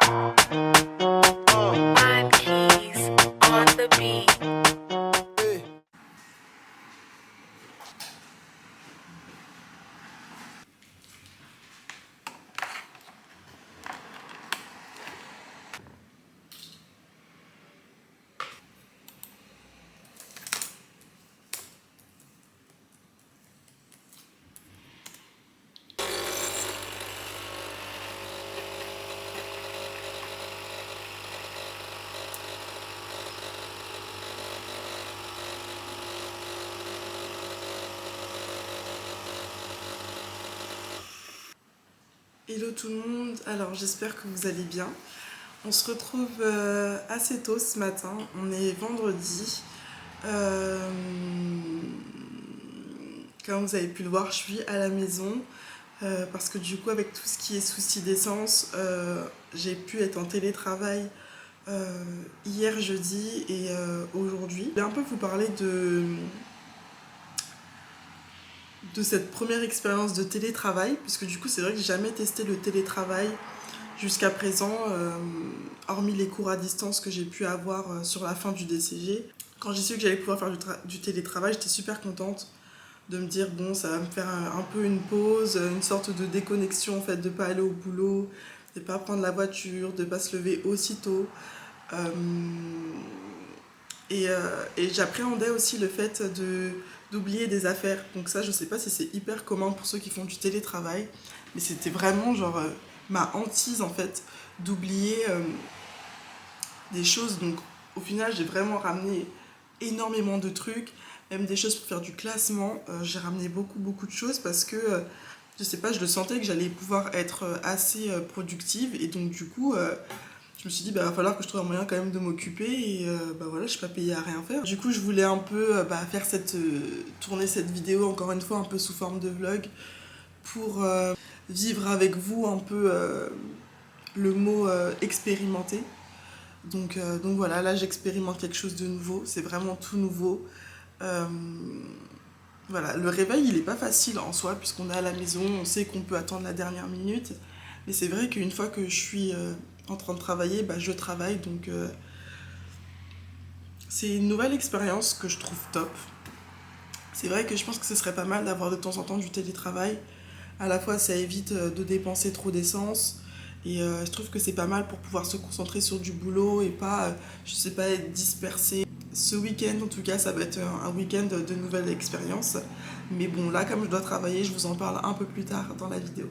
Five keys on the beat. Hello tout le monde, alors j'espère que vous allez bien. On se retrouve assez tôt ce matin, on est vendredi. Comme vous avez pu le voir, je suis à la maison parce que du coup avec tout ce qui est souci d'essence, j'ai pu être en télétravail hier jeudi et aujourd'hui. Je vais un peu vous parler de cette première expérience de télétravail, puisque du coup c'est vrai que j'ai jamais testé le télétravail jusqu'à présent, hormis les cours à distance que j'ai pu avoir sur la fin du DCG. Quand j'ai su que j'allais pouvoir faire du télétravail, j'étais super contente de me dire bon, ça va me faire un peu une pause, une sorte de déconnexion en fait, de pas aller au boulot, de pas prendre la voiture, de pas se lever aussitôt. Et j'appréhendais aussi le fait d'oublier des affaires. Donc ça, je sais pas si c'est hyper commun pour ceux qui font du télétravail, mais c'était vraiment genre ma hantise en fait d'oublier des choses. Donc au final, j'ai vraiment ramené énormément de trucs, même des choses pour faire du classement. J'ai ramené beaucoup de choses parce que je sais pas, je le sentais que j'allais pouvoir être assez productive, et donc du coup je me suis dit bah va falloir que je trouve un moyen quand même de m'occuper, et bah voilà, je suis pas payée à rien faire. Du coup je voulais un peu faire tourner cette vidéo encore une fois un peu sous forme de vlog pour vivre avec vous un peu le mot expérimenter. Donc voilà, là j'expérimente quelque chose de nouveau, c'est vraiment tout nouveau. Euh, voilà, le réveil il est pas facile en soi puisqu'on est à la maison, on sait qu'on peut attendre la dernière minute, mais c'est vrai qu'une fois que je suis en train de travailler, bah, je travaille, donc c'est une nouvelle expérience que je trouve top. C'est vrai que je pense que ce serait pas mal d'avoir de temps en temps du télétravail. À la fois ça évite de dépenser trop d'essence, et je trouve que c'est pas mal pour pouvoir se concentrer sur du boulot et pas, je sais pas, être dispersé. Ce week-end en tout cas ça va être un week-end de nouvelles expériences. Mais bon, là comme je dois travailler, je vous en parle un peu plus tard dans la vidéo.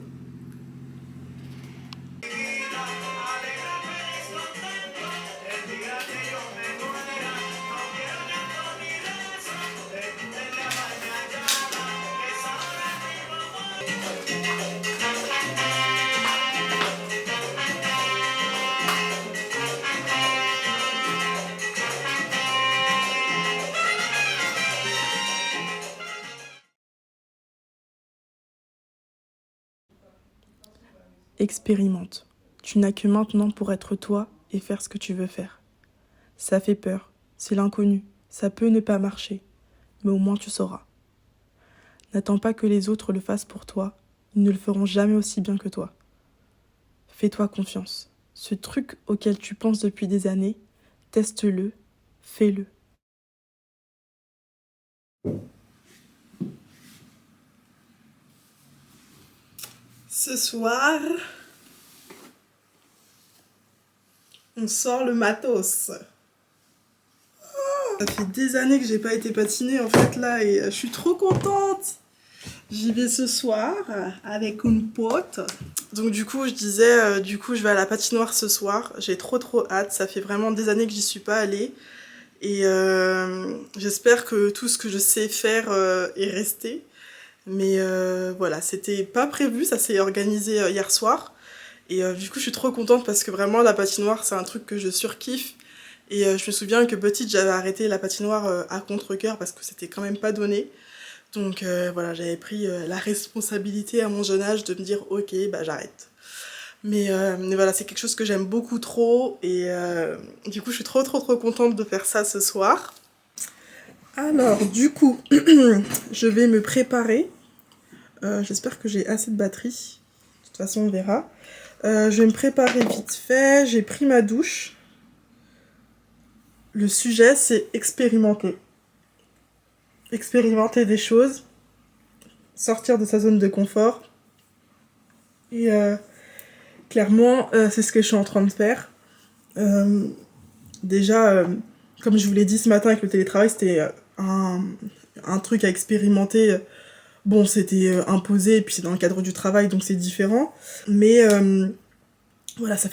Expérimente. Tu n'as que maintenant pour être toi et faire ce que tu veux faire. Ça fait peur, c'est l'inconnu, ça peut ne pas marcher, mais au moins tu sauras. N'attends pas que les autres le fassent pour toi, ils ne le feront jamais aussi bien que toi. Fais-toi confiance. Ce truc auquel tu penses depuis des années, teste-le, fais-le. Ce soir, on sort le matos. Ça fait des années que j'ai pas été patinée en fait là, et je suis trop contente. J'y vais ce soir avec une pote. Donc du coup je disais, je vais à la patinoire ce soir. J'ai trop hâte, ça fait vraiment des années que j'y suis pas allée. Et j'espère que tout ce que je sais faire est resté. Mais voilà, c'était pas prévu, ça s'est organisé hier soir. Et du coup je suis trop contente parce que vraiment la patinoire c'est un truc que je surkiffe. Et je me souviens que petite j'avais arrêté la patinoire à contre-cœur parce que c'était quand même pas donné. Donc voilà, j'avais pris la responsabilité à mon jeune âge de me dire ok, bah j'arrête. Mais voilà, c'est quelque chose que j'aime beaucoup trop, et du coup je suis trop contente de faire ça ce soir. Alors du coup, je vais me préparer. J'espère que j'ai assez de batterie. De toute façon on verra. Je vais me préparer vite fait. J'ai pris ma douche. Le sujet, c'est expérimenter. Expérimenter des choses, sortir de sa zone de confort. Et clairement, c'est ce que je suis en train de faire. Déjà, comme je vous l'ai dit ce matin avec le télétravail, c'était un truc à expérimenter. Bon, c'était imposé, et puis c'est dans le cadre du travail, donc c'est différent. Mais voilà, ça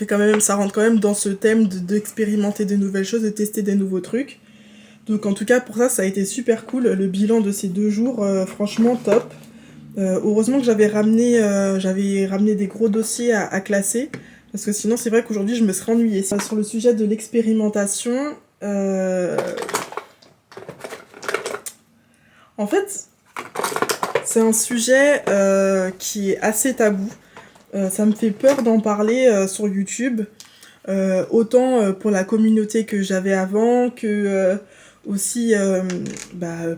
rentre quand même dans ce thème d'expérimenter de nouvelles choses, de tester des nouveaux trucs. Donc en tout cas, pour ça, ça a été super cool. Le bilan de ces 2 jours, franchement top. Heureusement que j'avais ramené des gros dossiers à classer, parce que sinon c'est vrai qu'aujourd'hui je me serais ennuyée. Sur le sujet de l'expérimentation, en fait, c'est un sujet qui est assez tabou. Ça me fait peur d'en parler sur YouTube, autant pour la communauté que j'avais avant, que aussi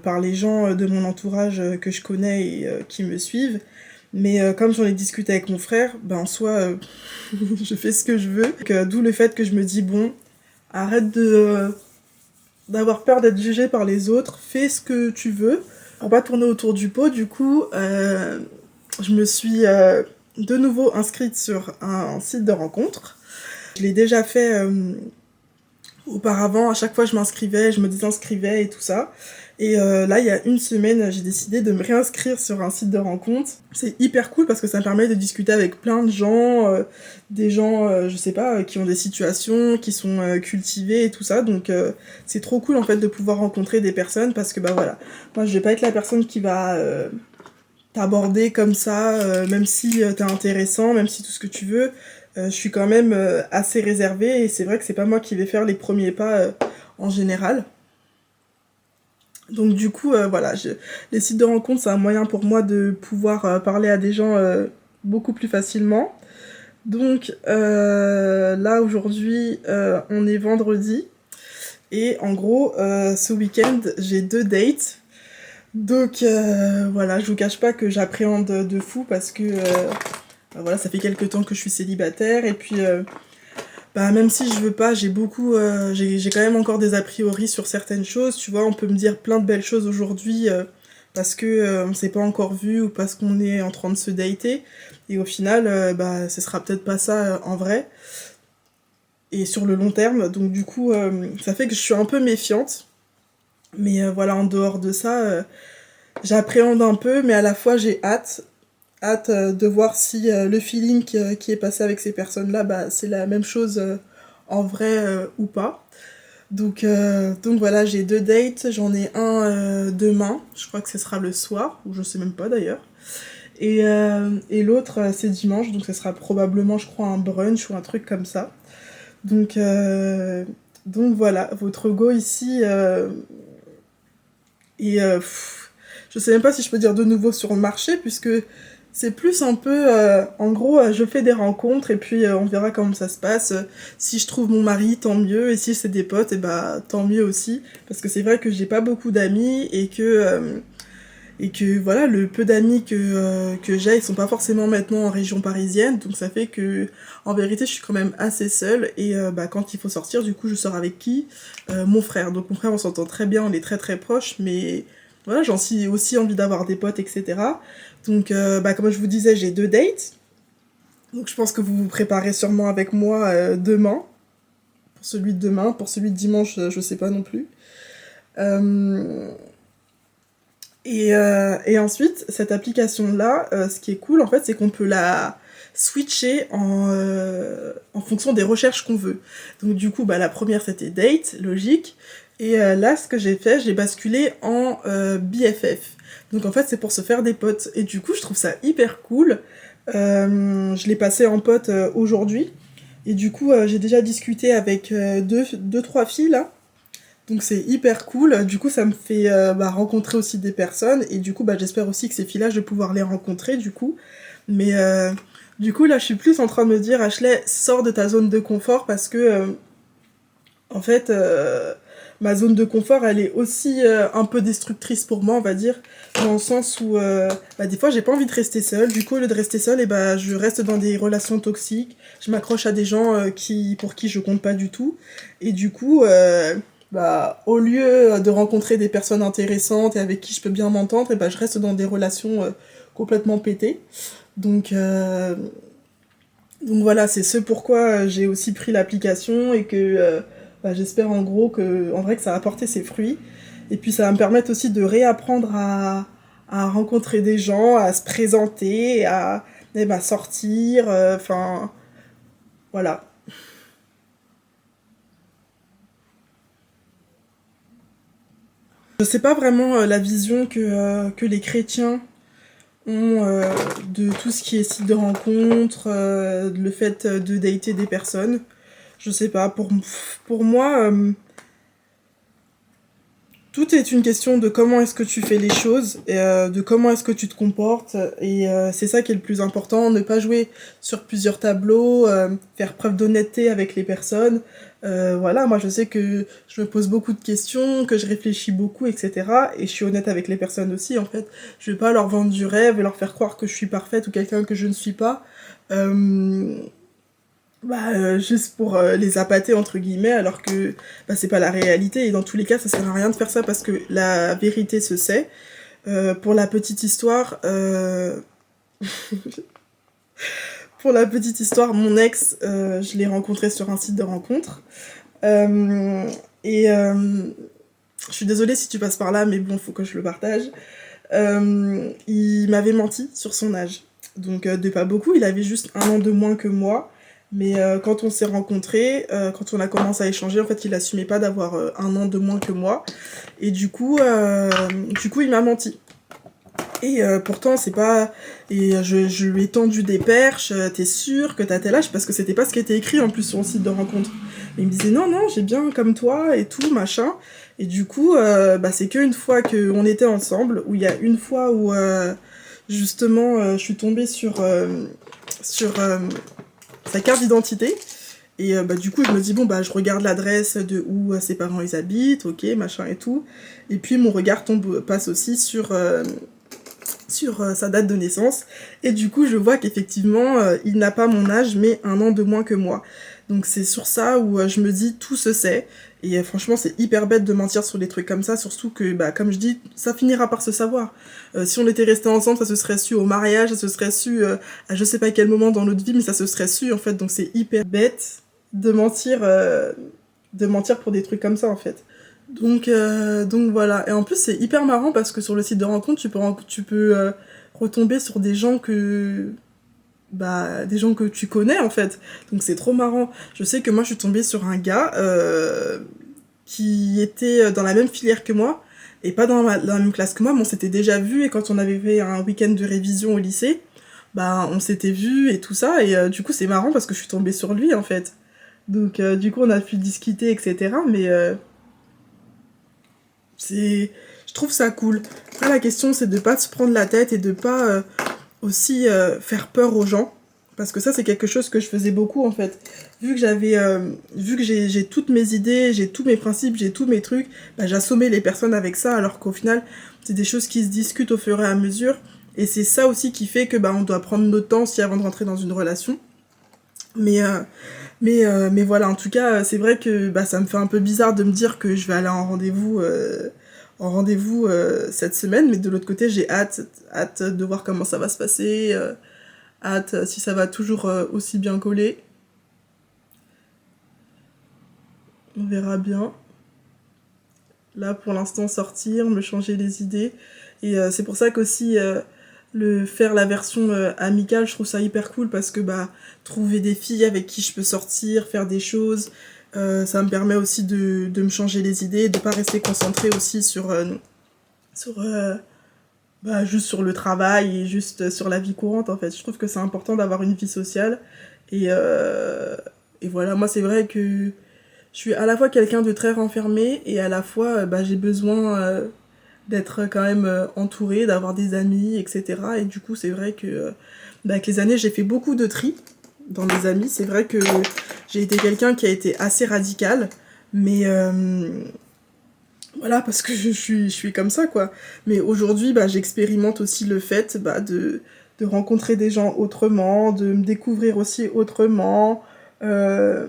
par les gens de mon entourage que je connais et qui me suivent. Mais comme j'en ai discuté avec mon frère, en soi, je fais ce que je veux. D'où le fait que je me dis, bon, arrête d'avoir peur d'être jugé par les autres, fais ce que tu veux. Pour pas tourner autour du pot, du coup, je me suis de nouveau inscrite sur un site de rencontre. Je l'ai déjà fait auparavant, à chaque fois je m'inscrivais, je me désinscrivais et tout ça. Et là, il y a une semaine, j'ai décidé de me réinscrire sur un site de rencontre. C'est hyper cool parce que ça me permet de discuter avec plein de gens, des gens, je sais pas, qui ont des situations, qui sont cultivés et tout ça. Donc c'est trop cool en fait de pouvoir rencontrer des personnes parce que voilà, moi je vais pas être la personne qui va t'aborder comme ça, même si t'es intéressant, même si tout ce que tu veux. Je suis quand même assez réservée et c'est vrai que c'est pas moi qui vais faire les premiers pas en général. Donc du coup, voilà, les sites de rencontres, c'est un moyen pour moi de pouvoir parler à des gens beaucoup plus facilement. Donc là, aujourd'hui, on est vendredi. Et en gros, ce week-end, j'ai 2 dates. Donc voilà, je vous cache pas que j'appréhende de fou parce que voilà, ça fait quelques temps que je suis célibataire. Et puis même si je veux pas, j'ai quand même encore des a priori sur certaines choses, tu vois, on peut me dire plein de belles choses aujourd'hui parce que on s'est pas encore vu ou parce qu'on est en train de se dater, et au final, ce sera peut-être pas ça en vrai, et sur le long terme, donc du coup, ça fait que je suis un peu méfiante, mais voilà, en dehors de ça, j'appréhende un peu, mais à la fois j'ai hâte de voir si le feeling qui est passé avec ces personnes-là, c'est la même chose en vrai ou pas. Donc voilà, j'ai 2 dates, j'en ai un demain, je crois que ce sera le soir, ou je sais même pas d'ailleurs. Et l'autre c'est dimanche, donc ce sera probablement, je crois, un brunch ou un truc comme ça. Donc voilà, votre go ici est... je sais même pas si je peux dire de nouveau sur le marché, puisque c'est plus un peu, en gros, je fais des rencontres et puis on verra comment ça se passe. Si je trouve mon mari, tant mieux, et si c'est des potes, tant mieux aussi. Parce que c'est vrai que j'ai pas beaucoup d'amis et que voilà, le peu d'amis que j'ai, ils sont pas forcément maintenant en région parisienne. Donc ça fait que, en vérité, je suis quand même assez seule. Et quand il faut sortir, du coup, je sors avec qui? Mon frère. Donc mon frère, on s'entend très bien, on est très très proches, mais... Voilà, j'en suis aussi envie d'avoir des potes, etc. Donc, comme je vous disais, j'ai 2 dates. Donc, je pense que vous vous préparez sûrement avec moi demain. Pour celui de demain. Pour celui de dimanche, je sais pas non plus. Et ensuite, cette application-là, ce qui est cool, en fait, c'est qu'on peut la switcher en fonction des recherches qu'on veut. Donc, du coup, la première, c'était date, logique. Et là, ce que j'ai fait, j'ai basculé en BFF. Donc en fait, c'est pour se faire des potes. Et du coup, je trouve ça hyper cool. Je l'ai passé en pote aujourd'hui. Et du coup, j'ai déjà discuté avec 2-3 filles là. Donc c'est hyper cool. Du coup, ça me fait rencontrer aussi des personnes. Et du coup, j'espère aussi que ces filles-là, je vais pouvoir les rencontrer du coup. Mais du coup, là, je suis plus en train de me dire, Ashley, sors de ta zone de confort parce que, en fait... ma zone de confort, elle est aussi un peu destructrice pour moi, on va dire, dans le sens où des fois j'ai pas envie de rester seule. Du coup, au lieu de rester seule, et je reste dans des relations toxiques. Je m'accroche à des gens pour qui je compte pas du tout. Et du coup, au lieu de rencontrer des personnes intéressantes et avec qui je peux bien m'entendre, je reste dans des relations complètement pétées. Donc, euh, donc voilà, c'est ce pourquoi j'ai aussi pris l'application et que j'espère en gros en vrai que ça va porter ses fruits. Et puis ça va me permettre aussi de réapprendre à rencontrer des gens, à se présenter, à sortir, enfin voilà. Je sais pas vraiment la vision que les chrétiens ont de tout ce qui est site de rencontre, le fait de dater des personnes. Je sais pas, pour moi, tout est une question de comment est-ce que tu fais les choses, et, de comment est-ce que tu te comportes, et c'est ça qui est le plus important, ne pas jouer sur plusieurs tableaux, faire preuve d'honnêteté avec les personnes. Voilà, moi je sais que je me pose beaucoup de questions, que je réfléchis beaucoup, etc. Et je suis honnête avec les personnes aussi, en fait. Je vais pas leur vendre du rêve et leur faire croire que je suis parfaite ou quelqu'un que je ne suis pas. Euh, juste pour les appâter entre guillemets alors que c'est pas la réalité et dans tous les cas ça sert à rien de faire ça parce que la vérité se sait. Pour la petite histoire pour la petite histoire mon ex je l'ai rencontré sur un site de rencontre euh, et je suis désolée si tu passes par là mais bon faut que je le partage. Il m'avait menti sur son âge donc de pas beaucoup, il avait juste 1 an de moins que moi. Mais quand on s'est rencontrés, quand on a commencé à échanger, en fait, il assumait pas d'avoir 1 an de moins que moi. Et du coup, il m'a menti. Et pourtant, c'est pas... Et je lui ai tendu des perches, t'es sûr que t'as tel âge? Parce que c'était pas ce qui était écrit en plus sur le site de rencontre. Et il me disait non, non, j'ai bien comme toi et tout, machin. Et du coup, c'est qu'une fois qu'on était ensemble, où il y a une fois où justement je suis tombée sur sa carte d'identité. Et du coup, je me dis, bon, je regarde l'adresse de où ses parents ils habitent, ok, machin et tout. Et puis, mon regard passe aussi sur sa date de naissance. Et du coup, je vois qu'effectivement, il n'a pas mon âge, mais 1 an de moins que moi. Donc, c'est sur ça où je me dis, tout se sait. Et franchement, c'est hyper bête de mentir sur des trucs comme ça, surtout que, comme je dis, ça finira par se savoir. Si on était restés ensemble, ça se serait su au mariage, ça se serait su à je sais pas quel moment dans notre vie, mais ça se serait su, en fait. Donc, c'est hyper bête de mentir pour des trucs comme ça, en fait. Donc voilà. Et en plus, c'est hyper marrant parce que sur le site de rencontre, tu peux retomber sur des gens que tu connais en fait. Donc c'est trop marrant. Je sais que moi, je suis tombée sur un gars qui était dans la même filière que moi et pas dans la même classe que moi, mais on s'était déjà vu et quand on avait fait un week-end de révision au lycée, on s'était vu et tout ça. Et du coup, c'est marrant parce que je suis tombée sur lui en fait. Donc du coup, on a pu discuter, etc. Mais je trouve ça cool. Après, la question, c'est de pas se prendre la tête et de pas aussi faire peur aux gens. Parce que ça, c'est quelque chose que je faisais beaucoup, en fait. Vu que j'ai toutes mes idées, j'ai tous mes principes, j'ai tous mes trucs, j'assommais les personnes avec ça, alors qu'au final, c'est des choses qui se discutent au fur et à mesure. Et c'est ça aussi qui fait que on doit prendre notre temps aussi avant de rentrer dans une relation. Mais, euh, mais voilà, en tout cas, c'est vrai que ça me fait un peu bizarre de me dire que je vais aller en rendez-vous cette semaine, mais de l'autre côté, j'ai hâte de voir comment ça va se passer, hâte si ça va toujours aussi bien coller. On verra bien. Là, pour l'instant, sortir, me changer les idées. Et c'est pour ça qu'aussi, faire la version amicale, je trouve ça hyper cool parce que trouver des filles avec qui je peux sortir, faire des choses, ça me permet aussi de me changer les idées, de pas rester concentrée aussi sur juste sur le travail et juste sur la vie courante en fait. Je trouve que c'est important d'avoir une vie sociale et, et voilà, moi c'est vrai que je suis à la fois quelqu'un de très renfermé et à la fois j'ai besoin d'être quand même entourée, d'avoir des amis, etc. Et du coup, c'est vrai que avec les années, j'ai fait beaucoup de tri dans mes amis. C'est vrai que j'ai été quelqu'un qui a été assez radical, mais Voilà, parce que je suis comme ça, quoi. Mais aujourd'hui, bah, j'expérimente aussi le fait bah, de rencontrer des gens autrement, de me découvrir aussi autrement, euh,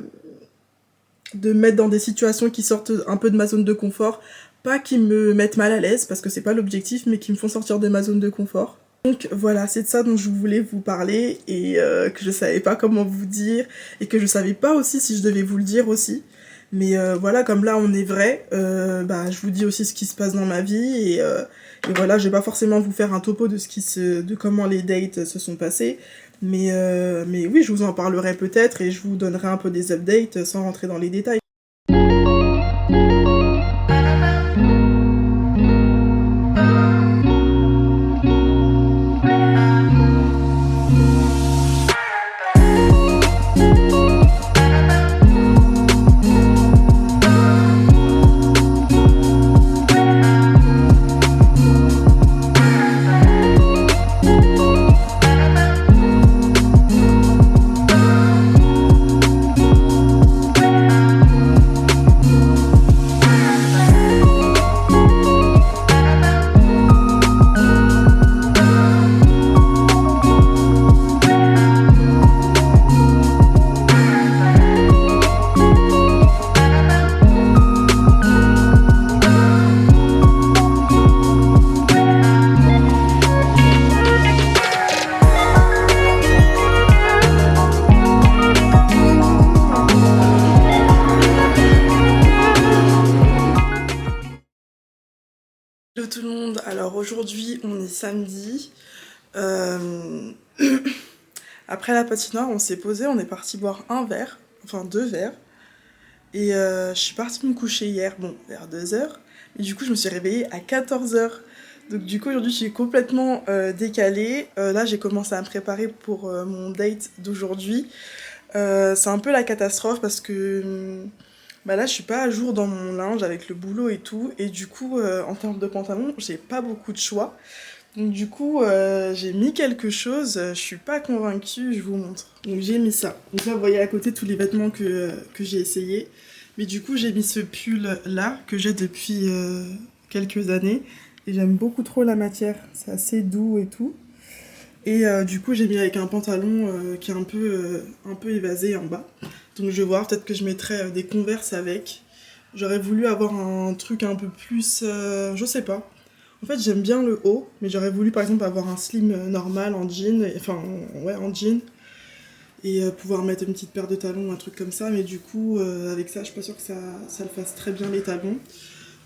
de me mettre dans des situations qui sortent un peu de ma zone de confort. Pas qui me mettent mal à l'aise, parce que c'est pas l'objectif, mais qui me font sortir de ma zone de confort. Donc voilà, c'est de ça dont je voulais vous parler et que je savais pas comment vous dire et que je savais pas aussi si je devais vous le dire aussi. Mais voilà, comme là on est vrai, bah, je vous dis aussi ce qui se passe dans ma vie et voilà, je vais pas forcément vous faire un topo de comment les dates se sont passées. Mais oui, je vous en parlerai peut-être et je vous donnerai un peu des updates sans rentrer dans les détails. Hello tout le monde, alors aujourd'hui on est samedi. Euh, Après la patinoire on s'est posé, on est parti boire un verre, enfin 2 verres. Et je suis partie me coucher hier, bon vers 2 heures. Et du coup je me suis réveillée à 14 heures. Donc du coup aujourd'hui je suis complètement décalée. Là j'ai commencé à me préparer pour mon date d'aujourd'hui. C'est un peu la catastrophe parce que bah là je suis pas à jour dans mon linge avec le boulot et tout. Et du coup en termes de pantalon j'ai pas beaucoup de choix. Donc du coup j'ai mis quelque chose, je suis pas convaincue, je vous montre. Donc j'ai mis ça. Donc là vous voyez à côté tous les vêtements que j'ai essayé. Mais du coup j'ai mis ce pull là que j'ai depuis quelques années. Et j'aime beaucoup trop la matière, c'est assez doux et tout. Et du coup, j'ai mis avec un pantalon qui est un peu évasé en bas. Donc je vais voir, peut-être que je mettrai des Converse avec. J'aurais voulu avoir un truc un peu plus... je sais pas. En fait, j'aime bien le haut, mais j'aurais voulu par exemple avoir un slim normal en jean, enfin ouais, en jean. Et pouvoir mettre une petite paire de talons, un truc comme ça. Mais du coup, avec ça, je suis pas sûre que ça le fasse très bien les talons.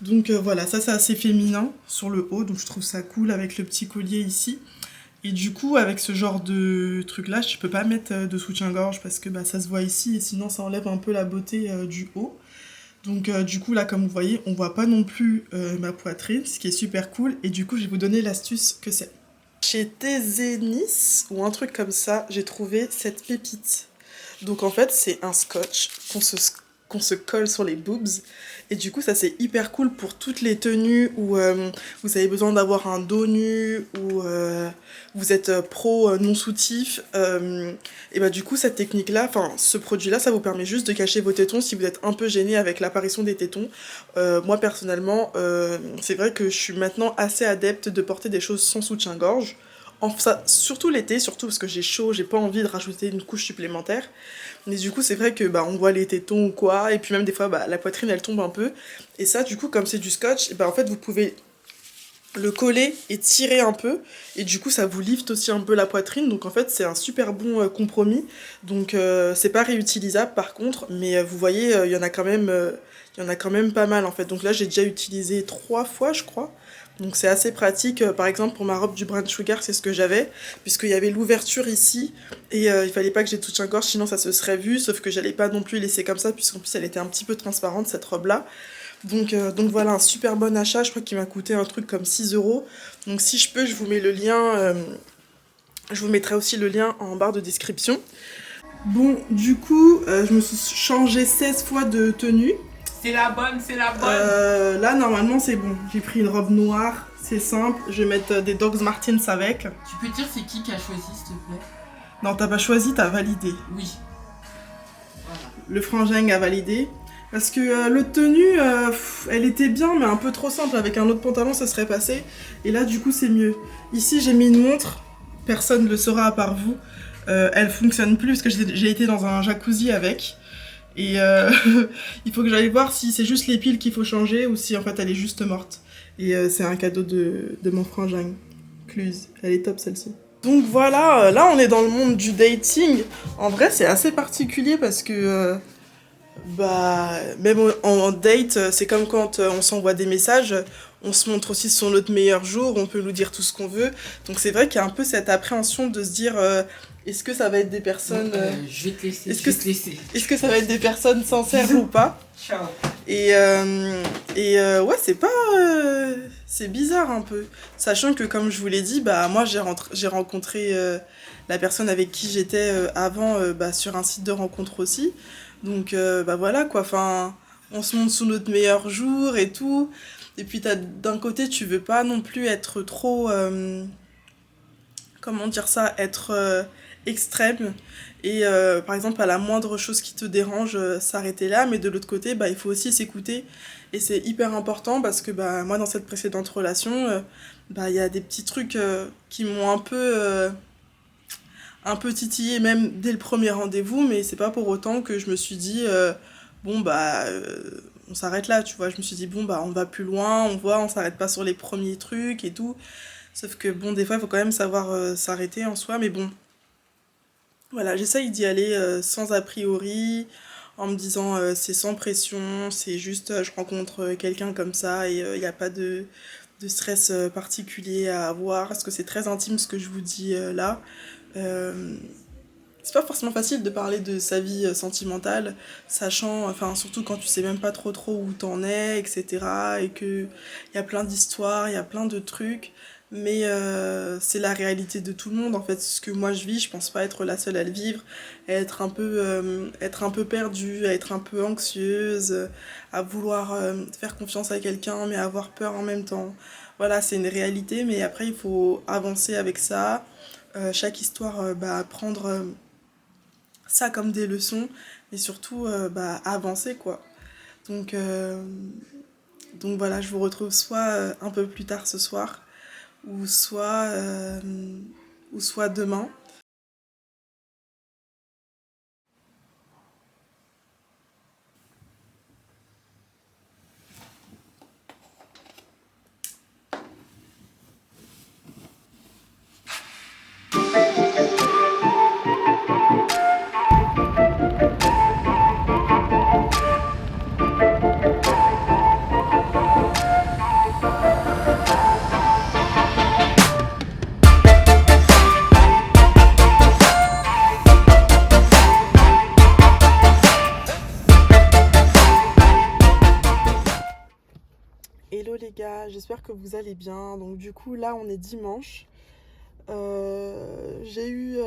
Donc voilà, ça c'est assez féminin sur le haut, donc je trouve ça cool avec le petit collier ici. Et du coup, avec ce genre de truc là, je peux pas mettre de soutien-gorge parce que bah, ça se voit ici et sinon ça enlève un peu la beauté du haut. Donc du coup là, comme vous voyez, on voit pas non plus ma poitrine, ce qui est super cool. Et du coup, je vais vous donner l'astuce que c'est. Chez Tezenis ou un truc comme ça, j'ai trouvé cette pépite. Donc en fait, c'est un scotch qu'on se colle sur les boobs. Et du coup, ça c'est hyper cool pour toutes les tenues où vous avez besoin d'avoir un dos nu ou vous êtes pro non soutif. Et bah du coup, cette technique-là, enfin ce produit-là, ça vous permet juste de cacher vos tétons si vous êtes un peu gêné avec l'apparition des tétons. Moi personnellement, c'est vrai que je suis maintenant assez adepte de porter des choses sans soutien-gorge. Ça, surtout l'été, surtout parce que j'ai chaud, j'ai pas envie de rajouter une couche supplémentaire. Mais du coup, c'est vrai que bah, on voit les tétons ou quoi, et puis même des fois, bah, la poitrine elle tombe un peu. Et ça, du coup, comme c'est du scotch, bah, en fait, vous pouvez le coller et tirer un peu, et du coup, ça vous lifte aussi un peu la poitrine. Donc en fait, c'est un super bon compromis. Donc c'est pas réutilisable par contre, mais vous voyez, il y en a quand même pas mal en fait. Donc là, j'ai déjà utilisé 3 fois, je crois. Donc c'est assez pratique. Par exemple, pour ma robe du Brown Sugar, c'est ce que j'avais, puisqu'il y avait l'ouverture ici, et il fallait pas que j'ai de soutien-gorge, sinon ça se serait vu, sauf que j'allais pas non plus laisser comme ça, puisqu'en plus elle était un petit peu transparente, cette robe-là. Donc voilà, un super bon achat, je crois qu'il m'a coûté un truc comme 6 euros. Donc si je peux, je vous mets le lien, je vous mettrai aussi le lien en barre de description. Bon, du coup, je me suis changé 16 fois de tenue. C'est la bonne, c'est la bonne. Là, normalement, c'est bon. J'ai pris une robe noire, c'est simple. Je vais mettre des Dogs Martens avec. Tu peux dire c'est qui a choisi, s'il te plaît? Non, t'as pas choisi, t'as validé. Oui. Voilà. Le frangin a validé. Parce que l'autre tenue, elle était bien, mais un peu trop simple. Avec un autre pantalon, ça serait passé. Et là, du coup, c'est mieux. Ici, j'ai mis une montre. Personne ne le saura à part vous. Elle fonctionne plus parce que j'ai été dans un jacuzzi avec. Et il faut que j'aille voir si c'est juste les piles qu'il faut changer ou si en fait elle est juste morte. Et c'est un cadeau de mon frangin, Cluse. Elle est top celle-ci. Donc voilà, là on est dans le monde du dating. En vrai c'est assez particulier parce que même en date, c'est comme quand on s'envoie des messages, on se montre aussi sur notre meilleur jour, on peut nous dire tout ce qu'on veut. Donc c'est vrai qu'il y a un peu cette appréhension de se dire est-ce que ça va être des personnes je vais te laisser, est-ce que ça va être des personnes sincères ou pas? Ciao. Et ouais, c'est pas c'est bizarre un peu, sachant que comme je vous l'ai dit, moi j'ai rencontré la personne avec qui j'étais avant sur un site de rencontre aussi. Donc voilà quoi, enfin on se montre sous notre meilleur jour et tout. Et puis d'un côté tu veux pas non plus être trop comment dire ça, être extrême et par exemple à la moindre chose qui te dérange s'arrêter là, mais de l'autre côté il faut aussi s'écouter et c'est hyper important parce que moi dans cette précédente relation il y a des petits trucs qui m'ont un peu titillé même dès le premier rendez-vous, mais c'est pas pour autant que je me suis dit on s'arrête là, tu vois. Je me suis dit on va plus loin, on s'arrête pas sur les premiers trucs et tout. Sauf que des fois il faut quand même savoir s'arrêter en soi, mais bon. Voilà, j'essaye d'y aller sans a priori, en me disant c'est sans pression, c'est juste je rencontre quelqu'un comme ça et il n'y a pas de stress particulier à avoir, parce que c'est très intime ce que je vous dis là. Euh, c'est pas forcément facile de parler de sa vie sentimentale, sachant, enfin surtout quand tu sais même pas trop où t'en es, etc. Et que il y a plein d'histoires, il y a plein de trucs, mais c'est la réalité de tout le monde en fait. Ce que moi je vis, je pense pas être la seule à le vivre, à être un peu perdue, à être un peu anxieuse, à vouloir faire confiance à quelqu'un, mais à avoir peur en même temps. Voilà, c'est une réalité, mais après il faut avancer avec ça. Chaque histoire, prendre ça comme des leçons, mais surtout avancer quoi. Donc, euh, donc voilà, je vous retrouve soit un peu plus tard ce soir, ou soit demain. Hello les gars, j'espère que vous allez bien. Donc du coup là on est dimanche. J'ai eu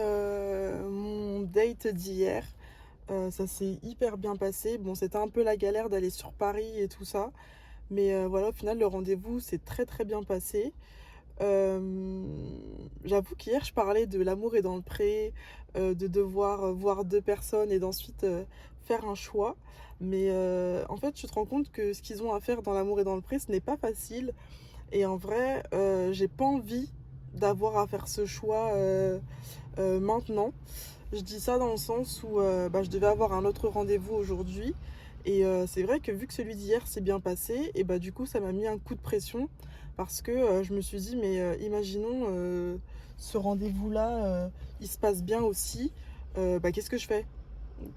mon date d'hier. Ça s'est hyper bien passé. Bon, c'était un peu la galère d'aller sur Paris et tout ça. Mais voilà, au final, le rendez-vous s'est très très bien passé. J'avoue qu'hier, je parlais de l'amour est dans le pré, de devoir voir deux personnes et d'ensuite faire un choix. Mais en fait, tu te rends compte que ce qu'ils ont à faire dans l'amour est dans le pré, ce n'est pas facile. Et en vrai, j'ai pas envie d'avoir à faire ce choix maintenant. Je dis ça dans le sens où je devais avoir un autre rendez-vous aujourd'hui. Et c'est vrai que vu que celui d'hier s'est bien passé, et du coup ça m'a mis un coup de pression parce que je me suis dit mais imaginons ce rendez-vous-là, il se passe bien aussi, qu'est-ce que je fais?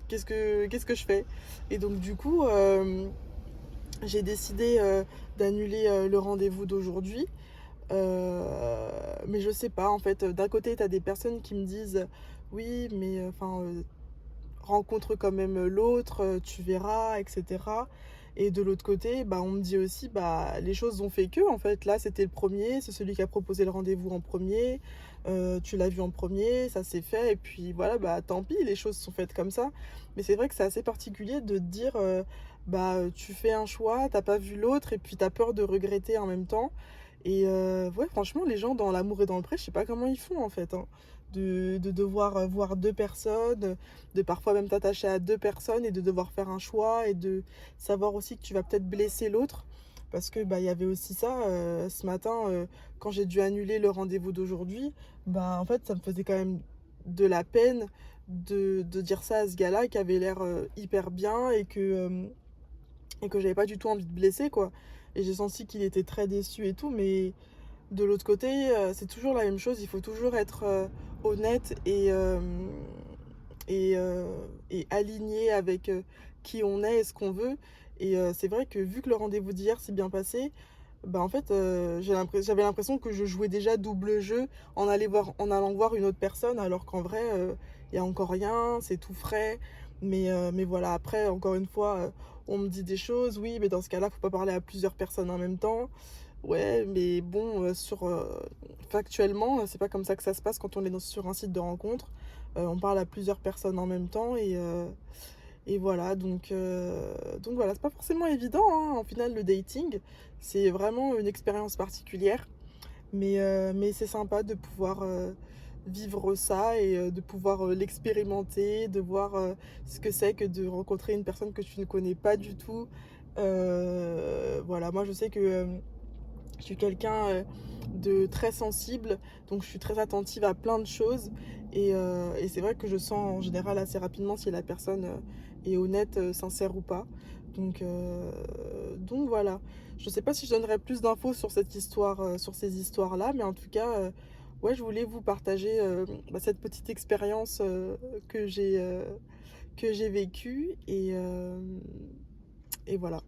Qu'est-ce que je fais? Et donc du coup j'ai décidé d'annuler le rendez-vous d'aujourd'hui. Mais je sais pas en fait, d'un côté t'as des personnes qui me disent oui mais rencontre quand même l'autre, tu verras, etc. Et de l'autre côté, on me dit aussi, les choses ont fait que, en fait, là, c'était le premier, c'est celui qui a proposé le rendez-vous en premier, tu l'as vu en premier, ça s'est fait, et puis voilà, tant pis, les choses sont faites comme ça. Mais c'est vrai que c'est assez particulier de te dire, tu fais un choix, t'as pas vu l'autre, et puis t'as peur de regretter en même temps. Et ouais, franchement, les gens dans l'amour et dans le pré, je sais pas comment ils font, en fait, hein. de devoir voir deux personnes, de parfois même t'attacher à deux personnes et de devoir faire un choix et de savoir aussi que tu vas peut-être blesser l'autre. Parce que bah il y avait aussi ça ce matin quand j'ai dû annuler le rendez-vous d'aujourd'hui, bah en fait ça me faisait quand même de la peine de dire ça à ce gars-là qui avait l'air hyper bien et que j'avais pas du tout envie de blesser quoi. Et j'ai senti qu'il était très déçu et tout, mais de l'autre côté, c'est toujours la même chose, il faut toujours être honnête et aligné avec qui on est et ce qu'on veut. Et c'est vrai que vu que le rendez-vous d'hier s'est bien passé, bah en fait j'avais l'impression que je jouais déjà double jeu en allant voir une autre personne alors qu'en vrai il y a encore rien, c'est tout frais. Mais voilà, après encore une fois on me dit des choses, oui mais dans ce cas-là faut pas parler à plusieurs personnes en même temps. Ouais, mais bon, factuellement, c'est pas comme ça que ça se passe quand on est sur un site de rencontre. On parle à plusieurs personnes en même temps et voilà, donc voilà, c'est pas forcément évident, hein, en final, le dating. C'est vraiment une expérience particulière, mais c'est sympa de pouvoir vivre ça et de pouvoir l'expérimenter, de voir ce que c'est que de rencontrer une personne que tu ne connais pas du tout. Voilà, moi je sais que je suis quelqu'un de très sensible, donc je suis très attentive à plein de choses. Et c'est vrai que je sens en général assez rapidement si la personne est honnête, sincère ou pas. Donc voilà. Je sais pas si je donnerai plus d'infos sur cette histoire, sur ces histoires-là, mais en tout cas, ouais, je voulais vous partager cette petite expérience que j'ai vécue. Et voilà.